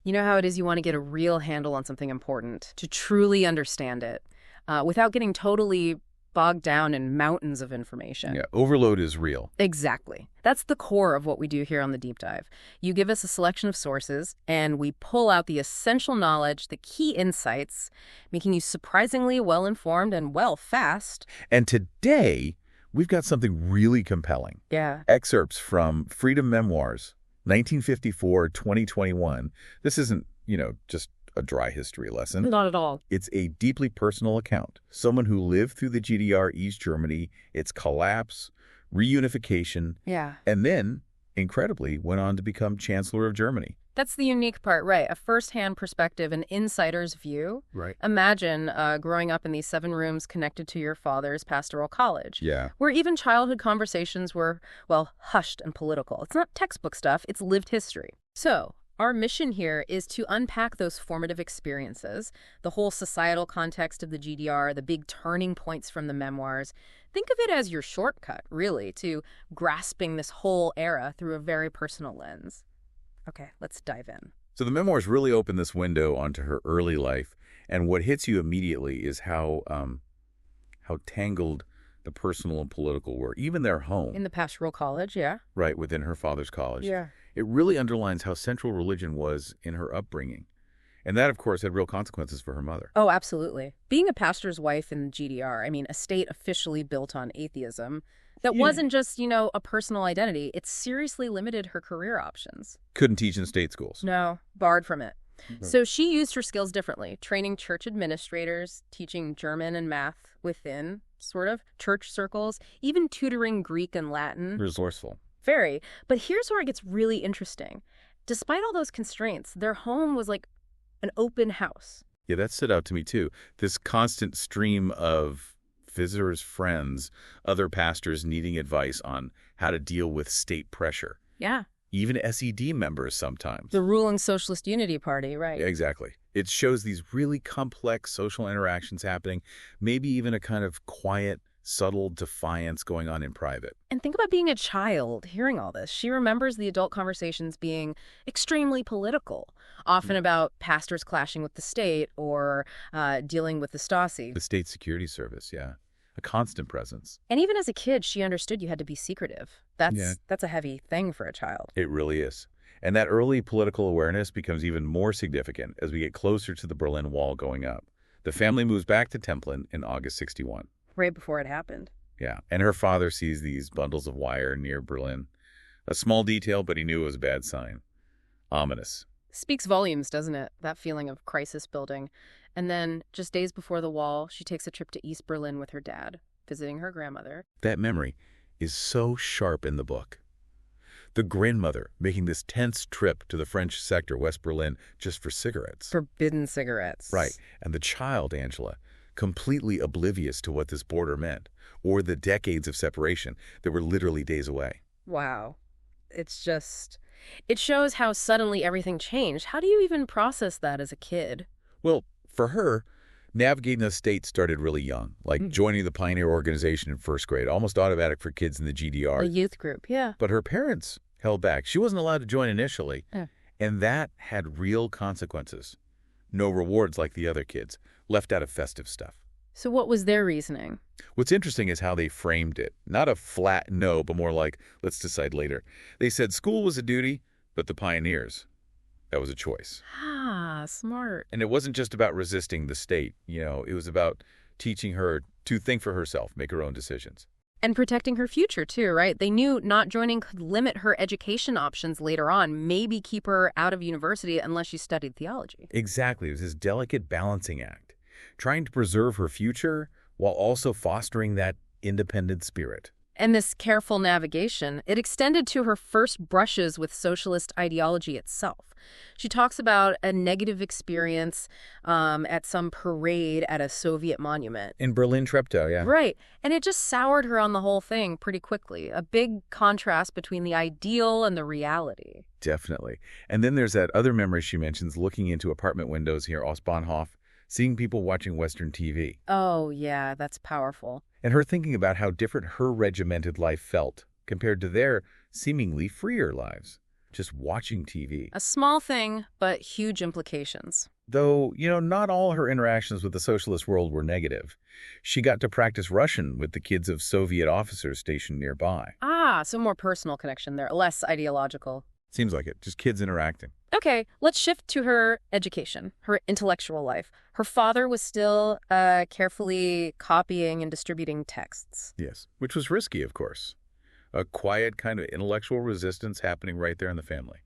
You know how it is you want to get a real handle on something important, to truly understand it, without getting totally bogged down in mountains of information. Yeah, overload is real. Exactly. That's the core of what we do here on the Deep Dive. You give us a selection of sources, and we pull out the essential knowledge, the key insights, making you surprisingly well-informed and, well, fast. And today, we've got something really compelling. Yeah. Excerpts from Freedom Memoirs, 1954-2021. This isn't, just a dry history lesson. Not at all. It's a deeply personal account. Someone who lived through the GDR East Germany, its collapse, reunification, Yeah. and then, incredibly, went on to become Chancellor of Germany. That's the unique part, right? A first-hand perspective, an insider's view. Right. Imagine growing up in these 7 rooms connected to your father's pastoral college. Yeah. Where even childhood conversations were, well, hushed and political. It's not textbook stuff, it's lived history. So, our mission here is to unpack those formative experiences, the whole societal context of the GDR, the big turning points from the memoirs. Think of it as your shortcut, really, to grasping this whole era through a very personal lens. Okay, let's dive in. So the memoirs really open this window onto her early life, and what hits you immediately is how tangled the personal and political were, even their home. In the pastoral college, yeah. Right, within her father's college. Yeah. It really underlines how central religion was in her upbringing. And that, of course, had real consequences for her mother. Oh, absolutely. Being a pastor's wife in the GDR, a state officially built on atheism, that wasn't just, a personal identity. It seriously limited her career options. Couldn't teach in state schools. No, barred from it. Right. So she used her skills differently, training church administrators, teaching German and math within, sort of, church circles, even tutoring Greek and Latin. Resourceful. Very. But here's where it gets really interesting. Despite all those constraints, their home was like an open house. Yeah, that stood out to me, too. This constant stream of visitors, friends, other pastors needing advice on how to deal with state pressure. Yeah. Even SED members sometimes. The ruling Socialist Unity Party, right. Yeah, exactly. It shows these really complex social interactions happening, maybe even a kind of quiet, subtle defiance going on in private. And think about being a child, hearing all this. She remembers the adult conversations being extremely political, often about pastors clashing with the state or dealing with the Stasi. The State Security Service, yeah. A constant presence. And even as a kid, she understood you had to be secretive. That's a heavy thing for a child. It really is. And that early political awareness becomes even more significant as we get closer to the Berlin Wall going up. The family moves back to Templin in August 61. Right before it happened. Yeah, and her father sees these bundles of wire near Berlin. A small detail, but he knew it was a bad sign. Ominous. Speaks volumes, doesn't it? That feeling of crisis building. And then, just days before the wall, she takes a trip to East Berlin with her dad, visiting her grandmother. That memory is so sharp in the book. The grandmother making this tense trip to the French sector, West Berlin, just for cigarettes. Forbidden cigarettes. Right. And the child, Angela, completely oblivious to what this border meant, or the decades of separation that were literally days away. Wow. It shows how suddenly everything changed. How do you even process that as a kid? Well, for her, navigating the state started really young, like joining the Pioneer Organization in first grade, almost automatic for kids in the GDR. A youth group, yeah. But her parents held back. She wasn't allowed to join initially, Yeah. and that had real consequences. No rewards like the other kids, left out of festive stuff. So what was their reasoning? What's interesting is how they framed it. Not a flat no, but more like, let's decide later. They said school was a duty, but the pioneers, that was a choice. Ah, smart. And it wasn't just about resisting the state. It was about teaching her to think for herself, make her own decisions. And protecting her future, too, right? They knew not joining could limit her education options later on, maybe keep her out of university unless she studied theology. Exactly. It was this delicate balancing act, trying to preserve her future while also fostering that independent spirit. And this careful navigation, it extended to her first brushes with socialist ideology itself. She talks about a negative experience at some parade at a Soviet monument. In Berlin Treptow, yeah. Right. And it just soured her on the whole thing pretty quickly. A big contrast between the ideal and the reality. Definitely. And then there's that other memory she mentions, looking into apartment windows here, Ostbahnhof, seeing people watching Western TV. Oh, yeah, that's powerful. And her thinking about how different her regimented life felt compared to their seemingly freer lives. just watching TV. A small thing, but huge implications. Though, not all her interactions with the socialist world were negative. She got to practice Russian with the kids of Soviet officers stationed nearby. Ah, so more personal connection there, less ideological. Seems like it, just kids interacting. Okay, let's shift to her education, her intellectual life. Her father was still carefully copying and distributing texts. Yes, which was risky, of course. A quiet kind of intellectual resistance happening right there in the family.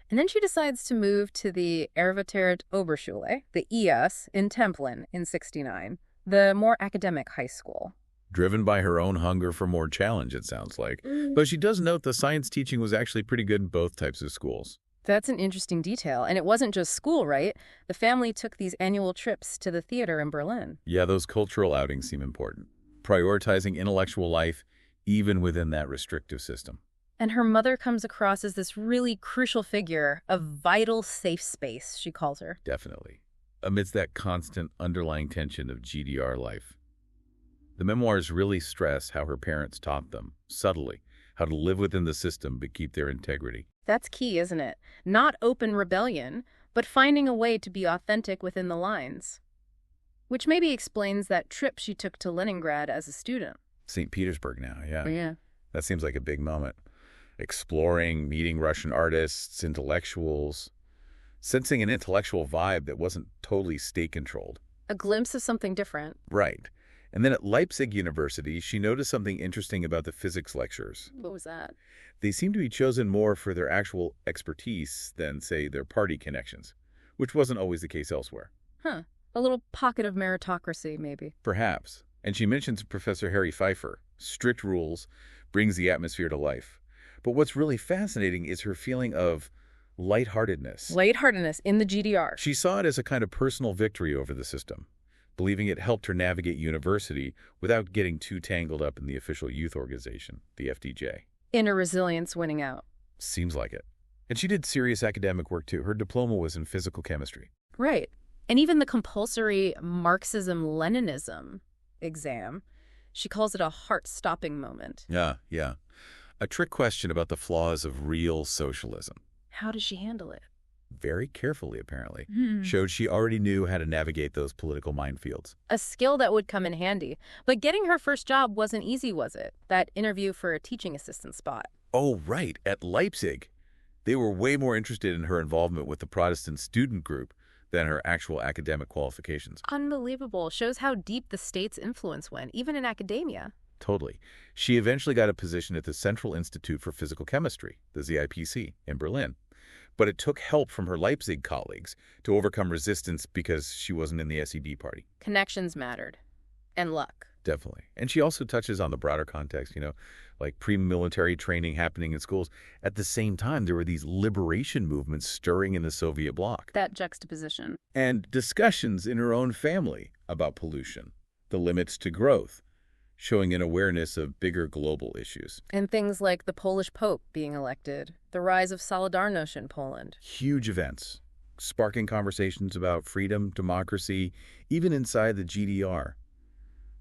And then she decides to move to the Erweiterte Oberschule, the ES, in Templin in '69, the more academic high school. Driven by her own hunger for more challenge, it sounds like. But she does note the science teaching was actually pretty good in both types of schools. That's an interesting detail. And it wasn't just school, right? The family took these annual trips to the theater in Berlin. Yeah, those cultural outings seem important. Prioritizing intellectual life even within that restrictive system. And her mother comes across as this really crucial figure, a vital safe space, she calls her. Definitely. Amidst that constant underlying tension of GDR life. The memoirs really stress how her parents taught them, subtly, how to live within the system but keep their integrity. That's key, isn't it? Not open rebellion, but finding a way to be authentic within the lines. Which maybe explains that trip she took to Leningrad as a student. St. Petersburg now, yeah. Yeah. That seems like a big moment. Exploring, meeting Russian artists, intellectuals, sensing an intellectual vibe that wasn't totally state-controlled. A glimpse of something different. Right. And then at Leipzig University, she noticed something interesting about the physics lectures. What was that? They seem to be chosen more for their actual expertise than, say, their party connections, which wasn't always the case elsewhere. Huh. A little pocket of meritocracy, maybe. Perhaps. And she mentions Professor Harry Pfeiffer. Strict rules, brings the atmosphere to life. But what's really fascinating is her feeling of lightheartedness. Lightheartedness in the GDR. She saw it as a kind of personal victory over the system, believing it helped her navigate university without getting too tangled up in the official youth organization, the FDJ. Inner resilience winning out. Seems like it. And she did serious academic work, too. Her diploma was in physical chemistry. Right. And even the compulsory Marxism-Leninism exam, she calls it a heart-stopping moment. Yeah. A trick question about the flaws of real socialism. How does she handle it? Very carefully, apparently. Showed she already knew how to navigate those political minefields. A skill that would come in handy. But getting her first job wasn't easy, was it? That interview for a teaching assistant spot. Oh, right. At Leipzig. They were way more interested in her involvement with the Protestant student group than her actual academic qualifications. Unbelievable. Shows how deep the state's influence went, even in academia. Totally. She eventually got a position at the Central Institute for Physical Chemistry, the ZIPC, in Berlin. But it took help from her Leipzig colleagues to overcome resistance because she wasn't in the SED party. Connections mattered. And luck. Definitely. And she also touches on the broader context, like pre-military training happening in schools. At the same time, there were these liberation movements stirring in the Soviet bloc. That juxtaposition. And discussions in her own family about pollution, the limits to growth, showing an awareness of bigger global issues. And things like the Polish Pope being elected, the rise of Solidarność in Poland. Huge events, sparking conversations about freedom, democracy, even inside the GDR.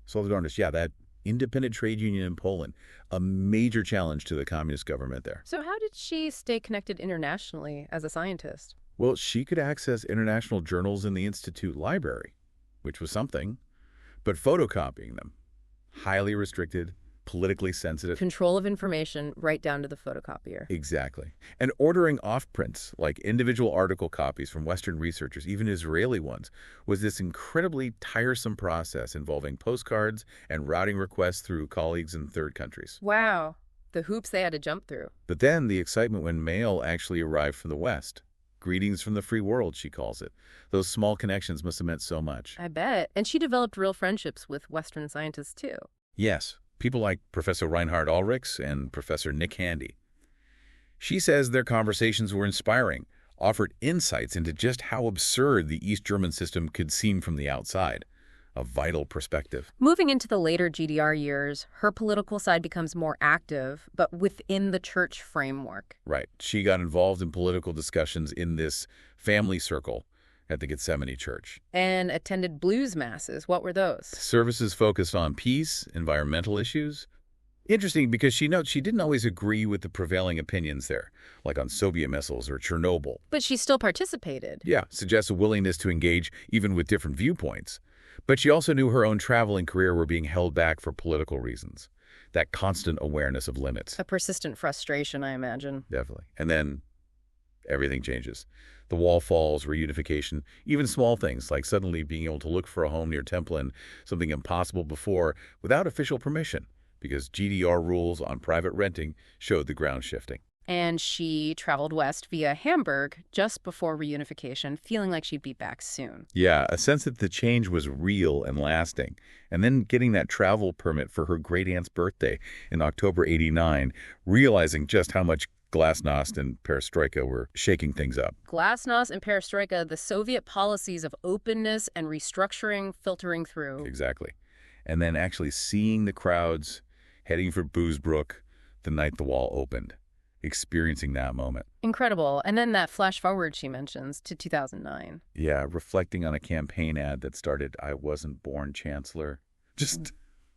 Solidarność, yeah, that independent trade union in Poland, a major challenge to the communist government there. So how did she stay connected internationally as a scientist? Well, she could access international journals in the Institute library, which was something, but photocopying them, highly restricted, politically sensitive. Control of information right down to the photocopier. Exactly. And ordering off-prints, like individual article copies from Western researchers, even Israeli ones, was this incredibly tiresome process involving postcards and routing requests through colleagues in third countries. Wow. The hoops they had to jump through. But then the excitement when mail actually arrived from the West. Greetings from the free world, she calls it. Those small connections must have meant so much. I bet. And she developed real friendships with Western scientists, too. Yes. People like Professor Reinhard Ulrichs and Professor Nick Handy. She says their conversations were inspiring, offered insights into just how absurd the East German system could seem from the outside. A vital perspective. Moving into the later GDR years, her political side becomes more active, but within the church framework. Right. She got involved in political discussions in this family circle at the Gethsemane Church. And attended blues masses. What were those? Services focused on peace, environmental issues, Interesting because she notes she didn't always agree with the prevailing opinions there, like on Soviet missiles or Chernobyl. But she still participated. Yeah, suggests a willingness to engage even with different viewpoints. But she also knew her own travel and career were being held back for political reasons. That constant awareness of limits. A persistent frustration, I imagine. Definitely. And then everything changes. The wall falls, reunification, even small things like suddenly being able to look for a home near Templin, something impossible before, without official permission, because GDR rules on private renting showed the ground shifting. And she traveled west via Hamburg just before reunification, feeling like she'd be back soon. Yeah, a sense that the change was real and lasting. And then getting that travel permit for her great-aunt's birthday in October '89, realizing just how much glasnost and perestroika were shaking things up. Glasnost and perestroika, the Soviet policies of openness and restructuring filtering through. Exactly. And then actually seeing the crowds heading for Boosbrook the night the wall opened. Experiencing that moment. Incredible. And then that flash forward she mentions to 2009. Yeah, reflecting on a campaign ad that started, "I wasn't born Chancellor." Just,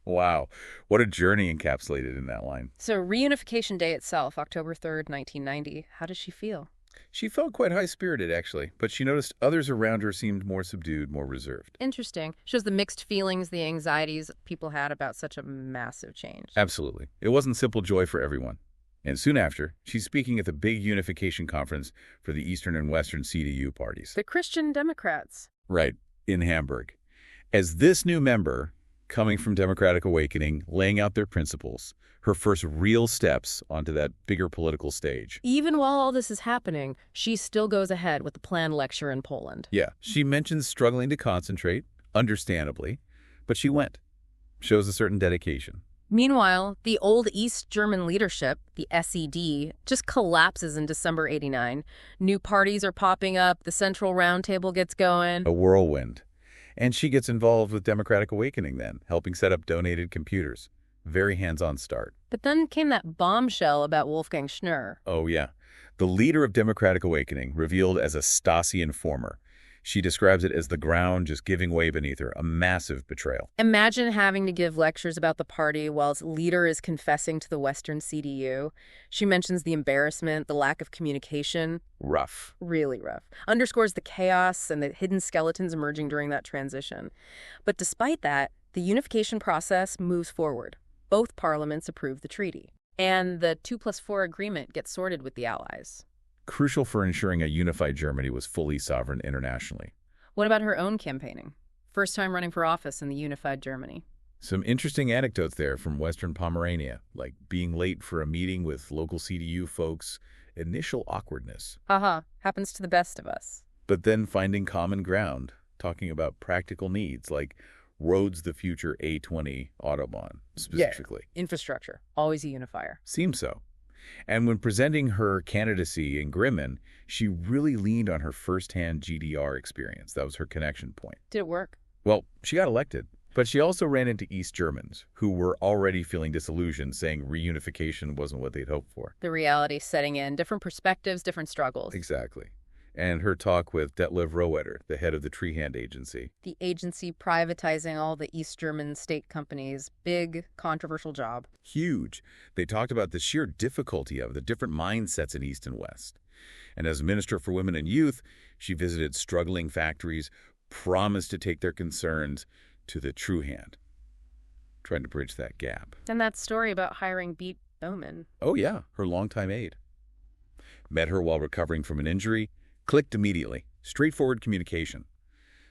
wow. What a journey encapsulated in that line. So reunification day itself, October 3rd, 1990, how does she feel? She felt quite high-spirited, actually, but she noticed others around her seemed more subdued, more reserved. Interesting. Shows the mixed feelings, the anxieties people had about such a massive change. Absolutely. It wasn't simple joy for everyone. And soon after, she's speaking at the big unification conference for the Eastern and Western CDU parties. The Christian Democrats. Right, in Hamburg. As this new member, coming from Democratic Awakening, laying out their principles, her first real steps onto that bigger political stage. Even while all this is happening, she still goes ahead with the planned lecture in Poland. Yeah, she mentions struggling to concentrate, understandably, but she went. Shows a certain dedication. Meanwhile, the old East German leadership, the SED, just collapses in December '89. New parties are popping up, the Central Roundtable gets going. A whirlwind. And she gets involved with Democratic Awakening then, helping set up donated computers. Very hands-on start. But then came that bombshell about Wolfgang Schnurr. Oh, yeah. The leader of Democratic Awakening, revealed as a Stasi informer. She describes it as the ground just giving way beneath her, a massive betrayal. Imagine having to give lectures about the party while its leader is confessing to the Western CDU. She mentions the embarrassment, the lack of communication. Rough. Really rough. Underscores the chaos and the hidden skeletons emerging during that transition. But despite that, the unification process moves forward. Both parliaments approve the treaty. And the 2+4 agreement gets sorted with the Allies. Crucial for ensuring a unified Germany was fully sovereign internationally. What about her own campaigning? First time running for office in the unified Germany. Some interesting anecdotes there from Western Pomerania, like being late for a meeting with local CDU folks, initial awkwardness. Haha, happens to the best of us. But then finding common ground, talking about practical needs like roads the future A20 Autobahn, specifically. Yeah. Infrastructure, always a unifier. Seems so. And when presenting her candidacy in Grimmen, she really leaned on her first-hand GDR experience. That was her connection point. Did it work? Well, she got elected. But she also ran into East Germans, who were already feeling disillusioned, saying reunification wasn't what they'd hoped for. The reality setting in, different perspectives, different struggles. Exactly. And her talk with Detlev Roeder, the head of the Treehand Agency. The agency privatizing all the East German state companies. Big, controversial job. Huge. They talked about the sheer difficulty of the different mindsets in East and West. And as Minister for Women and Youth, she visited struggling factories, promised to take their concerns to the true hand, trying to bridge that gap. And that story about hiring Beat Bowman. Oh, yeah, her longtime aide. Met her while recovering from an injury, clicked immediately. Straightforward communication.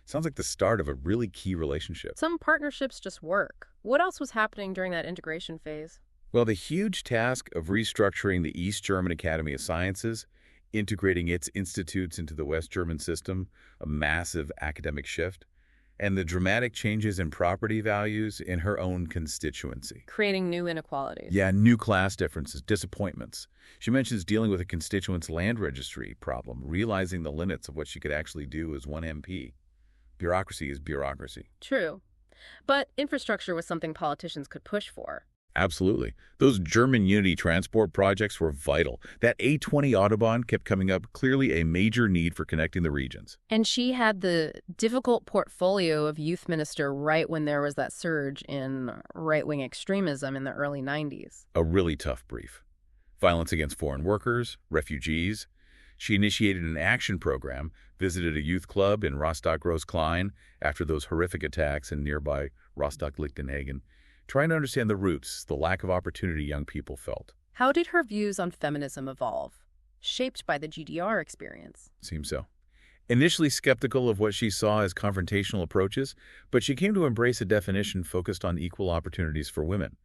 Sounds like the start of a really key relationship. Some partnerships just work. What else was happening during that integration phase? Well, the huge task of restructuring the East German Academy of Sciences, integrating its institutes into the West German system, a massive academic shift, and the dramatic changes in property values in her own constituency. Creating new inequalities. Yeah, new class differences, disappointments. She mentions dealing with a constituent's land registry problem, realizing the limits of what she could actually do as one MP. Bureaucracy is bureaucracy. True. But infrastructure was something politicians could push for. Absolutely. Those German unity transport projects were vital. That A20 Autobahn kept coming up, clearly a major need for connecting the regions. And she had the difficult portfolio of youth minister right when there was that surge in right-wing extremism in the early 90s. A really tough brief. Violence against foreign workers, refugees. She initiated an action program, visited a youth club in Rostock-Groß-Klein after those horrific attacks in nearby Rostock-Lichtenhagen, trying to understand the roots, the lack of opportunity young people felt. How did her views on feminism evolve? Shaped by the GDR experience. Seems so. Initially skeptical of what she saw as confrontational approaches, but she came to embrace a definition focused on equal opportunities for women,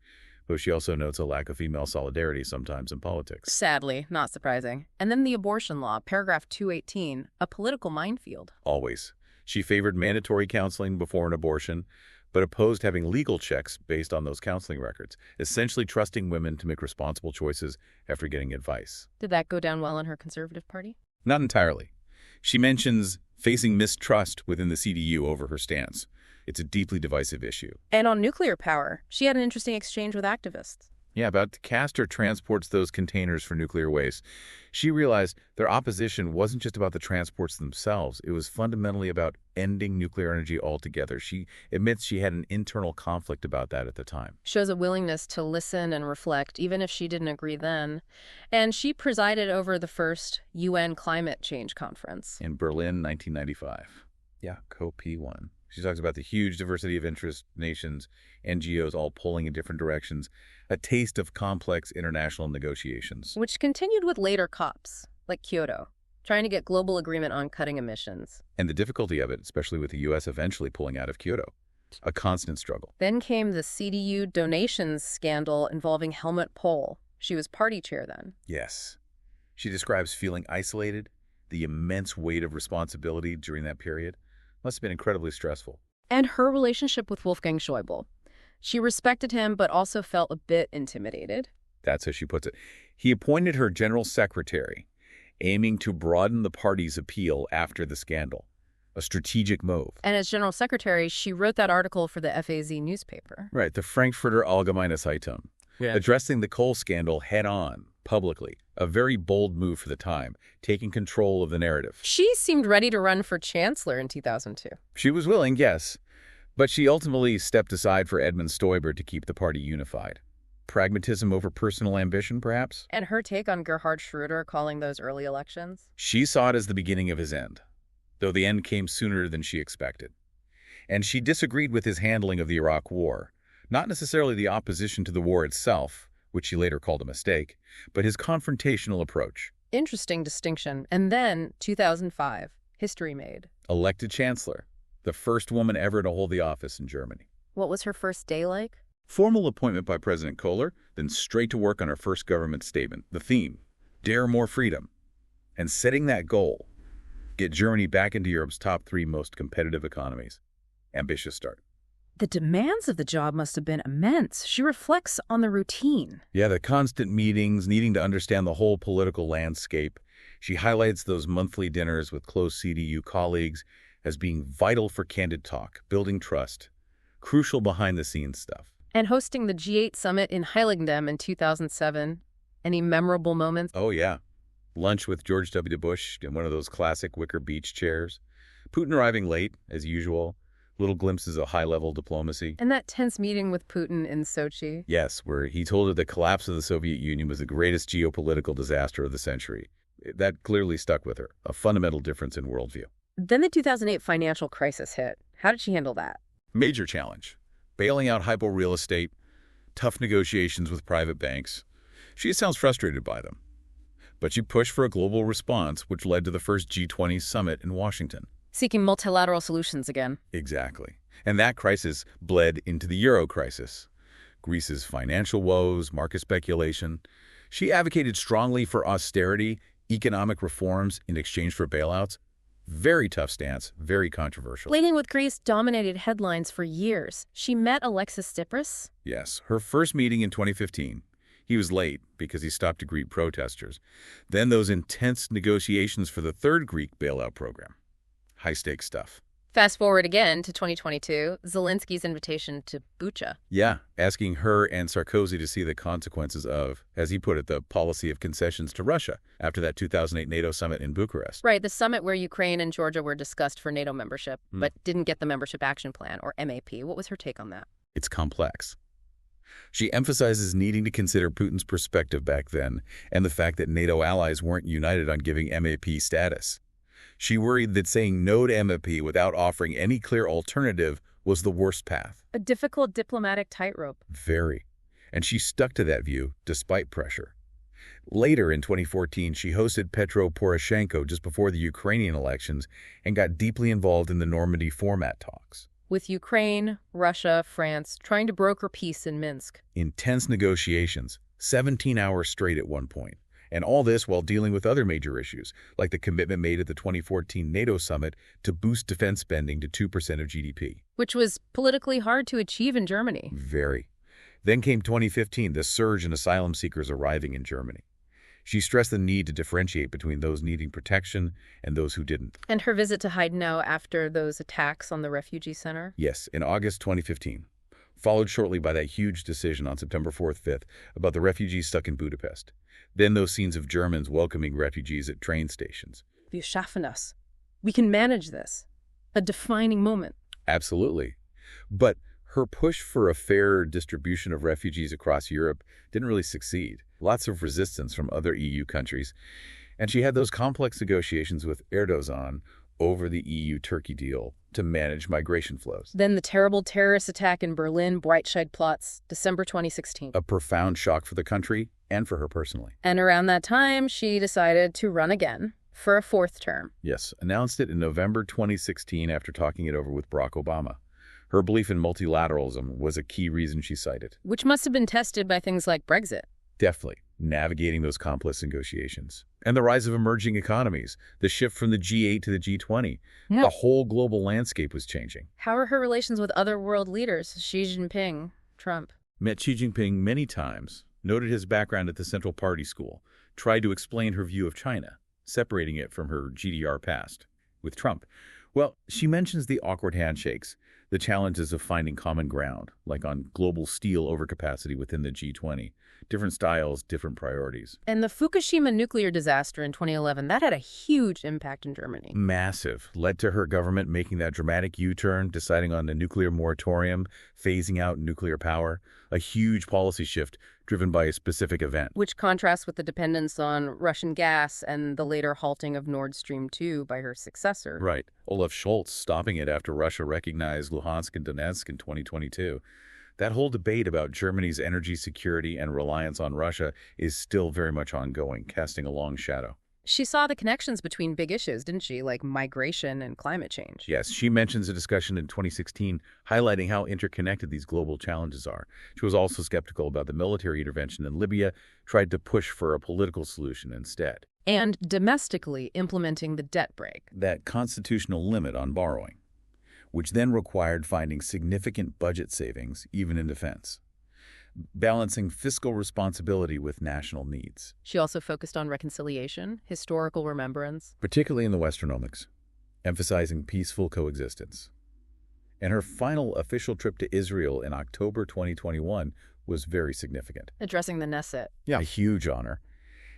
though she also notes a lack of female solidarity sometimes in politics. Sadly, not surprising. And then the abortion law, paragraph 218, a political minefield. Always. She favored mandatory counseling before an abortion, but opposed having legal checks based on those counseling records, essentially trusting women to make responsible choices after getting advice. Did that go down well in her Conservative Party? Not entirely. She mentions facing mistrust within the CDU over her stance. It's a deeply divisive issue. And on nuclear power, she had an interesting exchange with activists. Yeah, about Castor transports those containers for nuclear waste. She realized their opposition wasn't just about the transports themselves. It was fundamentally about ending nuclear energy altogether. She admits she had an internal conflict about that at the time. Shows a willingness to listen and reflect, even if she didn't agree then. And she presided over the first UN climate change conference. In Berlin, 1995. Yeah, COP1. She talks about the huge diversity of interest, nations, NGOs all pulling in different directions, a taste of complex international negotiations. Which continued with later COPs, like Kyoto, trying to get global agreement on cutting emissions. And the difficulty of it, especially with the U.S. eventually pulling out of Kyoto. A constant struggle. Then came the CDU donations scandal involving Helmut Pohl. She was party chair then. Yes. She describes feeling isolated, the immense weight of responsibility during that period. Must have been incredibly stressful. And her relationship with Wolfgang Schäuble. She respected him, but also felt a bit intimidated. That's how she puts it. He appointed her general secretary, aiming to broaden the party's appeal after the scandal. A strategic move. And as general secretary, she wrote that article for the FAZ newspaper. Right, the Frankfurter Allgemeine Zeitung. Yeah. Addressing the coal scandal head-on, publicly. A very bold move for the time, taking control of the narrative. She seemed ready to run for chancellor in 2002. She was willing, yes. But she ultimately stepped aside for Edmund Stoiber to keep the party unified. Pragmatism over personal ambition, perhaps? And her take on Gerhard Schröder calling those early elections? She saw it as the beginning of his end, though the end came sooner than she expected. And she disagreed with his handling of the Iraq War, not necessarily the opposition to the war itself, which she later called a mistake, but his confrontational approach. Interesting distinction. And then, 2005, history made. Elected chancellor, the first woman ever to hold the office in Germany. What was her first day like? Formal appointment by President Kohler, then straight to work on her first government statement. The theme, dare more freedom. And setting that goal, get Germany back into Europe's top 3 most competitive economies. Ambitious start. The demands of the job must have been immense. She reflects on the routine. Yeah, the constant meetings, needing to understand the whole political landscape. She highlights those monthly dinners with close CDU colleagues as being vital for candid talk, building trust, crucial behind-the-scenes stuff. And hosting the G8 summit in Heiligendamm in 2007. Any memorable moments? Oh, yeah. Lunch with George W. Bush in one of those classic wicker beach chairs. Putin arriving late, as usual. Little glimpses of high-level diplomacy. And that tense meeting with Putin in Sochi. Yes, where he told her the collapse of the Soviet Union was the greatest geopolitical disaster of the century. That clearly stuck with her, a fundamental difference in worldview. Then the 2008 financial crisis hit. How did she handle that? Major challenge. Bailing out hypo real estate, tough negotiations with private banks. She sounds frustrated by them. But she pushed for a global response, which led to the first G20 summit in Washington. Seeking multilateral solutions again. Exactly. And that crisis bled into the euro crisis. Greece's financial woes, market speculation. She advocated strongly for austerity, economic reforms in exchange for bailouts. Very tough stance, very controversial. Leading with Greece dominated headlines for years. She met Alexis Tsipras. Yes, her first meeting in 2015. He was late because he stopped to greet protesters. Then those intense negotiations for the third Greek bailout program. High-stakes stuff. Fast forward again to 2022, Zelensky's invitation to Bucha. Yeah, asking her and Sarkozy to see the consequences of, as he put it, the policy of concessions to Russia after that 2008 NATO summit in Bucharest. Right, the summit where Ukraine and Georgia were discussed for NATO membership, but didn't get the Membership Action Plan, or MAP. What was her take on that? It's complex. She emphasizes needing to consider Putin's perspective back then and the fact that NATO allies weren't united on giving MAP status. She worried that saying no to MAP without offering any clear alternative was the worst path. A difficult diplomatic tightrope. Very. And she stuck to that view despite pressure. Later in 2014, she hosted Petro Poroshenko just before the Ukrainian elections and got deeply involved in the Normandy format talks. With Ukraine, Russia, France trying to broker peace in Minsk. Intense negotiations, 17 hours straight at one point. And all this while dealing with other major issues, like the commitment made at the 2014 NATO summit to boost defense spending to 2% of GDP. Which was politically hard to achieve in Germany. Very. Then came 2015, the surge in asylum seekers arriving in Germany. She stressed the need to differentiate between those needing protection and those who didn't. And her visit to Heidenau after those attacks on the refugee center? Yes, in August 2015. Followed shortly by that huge decision on September 4th, 5th about the refugees stuck in Budapest. Then those scenes of Germans welcoming refugees at train stations. Wir schaffen das. We can manage this. A defining moment. Absolutely. But her push for a fair distribution of refugees across Europe didn't really succeed. Lots of resistance from other EU countries. And she had those complex negotiations with Erdogan over the EU-Turkey deal to manage migration flows. Then the terrible terrorist attack in Berlin, Breitscheidplatz, December 2016. A profound shock for the country and for her personally. And around that time, she decided to run again for a fourth term. Yes, announced it in November 2016 after talking it over with Barack Obama. Her belief in multilateralism was a key reason she cited. Which must have been tested by things like Brexit. Definitely. Navigating those complex negotiations. And the rise of emerging economies, the shift from the G8 to the G20. Yeah. The whole global landscape was changing. How are her relations with other world leaders? Xi Jinping, Trump. Met Xi Jinping many times, noted his background at the Central Party School, tried to explain her view of China, separating it from her GDR past. With Trump, well, she mentions the awkward handshakes, the challenges of finding common ground, like on global steel overcapacity within the G20. Different styles, different priorities. And the Fukushima nuclear disaster in 2011, that had a huge impact in Germany. Massive. Led to her government making that dramatic U-turn, deciding on a nuclear moratorium, phasing out nuclear power. A huge policy shift driven by a specific event. Which contrasts with the dependence on Russian gas and the later halting of Nord Stream 2 by her successor. Right. Olaf Scholz stopping it after Russia recognized Luhansk and Donetsk in 2022. That whole debate about Germany's energy security and reliance on Russia is still very much ongoing, casting a long shadow. She saw the connections between big issues, didn't she, like migration and climate change? Yes, she mentions a discussion in 2016 highlighting how interconnected these global challenges are. She was also skeptical about the military intervention in Libya, tried to push for a political solution instead. And domestically implementing the debt brake. That constitutional limit on borrowing, which then required finding significant budget savings, even in defense. Balancing fiscal responsibility with national needs. She also focused on reconciliation, historical remembrance. Particularly in the Westernomics, emphasizing peaceful coexistence. And her final official trip to Israel in October 2021 was very significant. Addressing the Knesset. Yeah. A huge honor.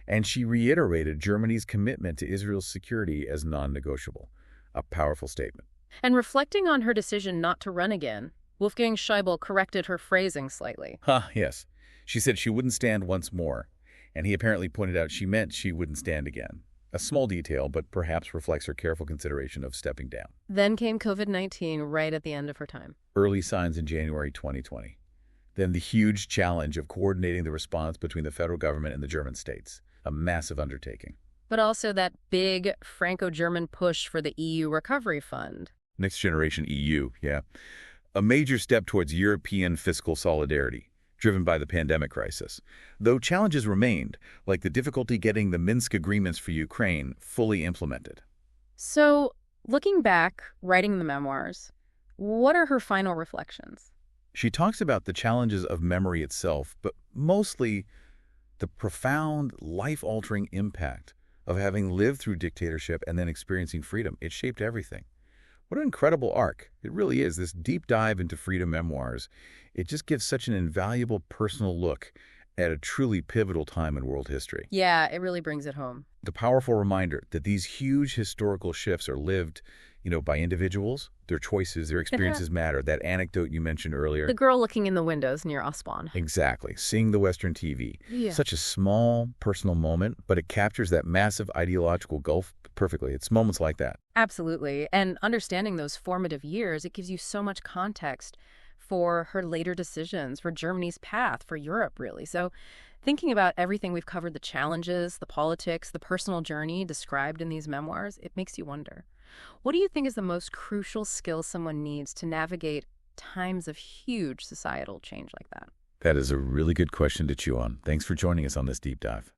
And she reiterated Germany's commitment to Israel's security as non-negotiable. A powerful statement. And reflecting on her decision not to run again, Wolfgang Schäuble corrected her phrasing slightly. Yes. She said she wouldn't stand once more, and he apparently pointed out she meant she wouldn't stand again. A small detail, but perhaps reflects her careful consideration of stepping down. Then came COVID-19 right at the end of her time. Early signs in January 2020. Then the huge challenge of coordinating the response between the federal government and the German states. A massive undertaking. But also that big Franco-German push for the EU Recovery Fund. Next generation EU, yeah. A major step towards European fiscal solidarity, driven by the pandemic crisis. Though challenges remained, like the difficulty getting the Minsk agreements for Ukraine fully implemented. So, looking back, writing the memoirs, what are her final reflections? She talks about the challenges of memory itself, but mostly the profound, life-altering impact of having lived through dictatorship and then experiencing freedom. It shaped everything. What an incredible arc. It really is. This deep dive into freedom memoirs, it just gives such an invaluable personal look at a truly pivotal time in world history. Yeah, it really brings it home. The powerful reminder that these huge historical shifts are lived, by individuals, their choices, their experiences matter. That anecdote you mentioned earlier. The girl looking in the windows near Aswan. Exactly. Seeing the Western TV. Yeah. Such a small personal moment, but it captures that massive ideological gulf perfectly. It's moments like that. Absolutely. And understanding those formative years, it gives you so much context for her later decisions, for Germany's path, for Europe, really. So thinking about everything we've covered, the challenges, the politics, the personal journey described in these memoirs, it makes you wonder. What do you think is the most crucial skill someone needs to navigate times of huge societal change like that? That is a really good question to chew on. Thanks for joining us on this deep dive.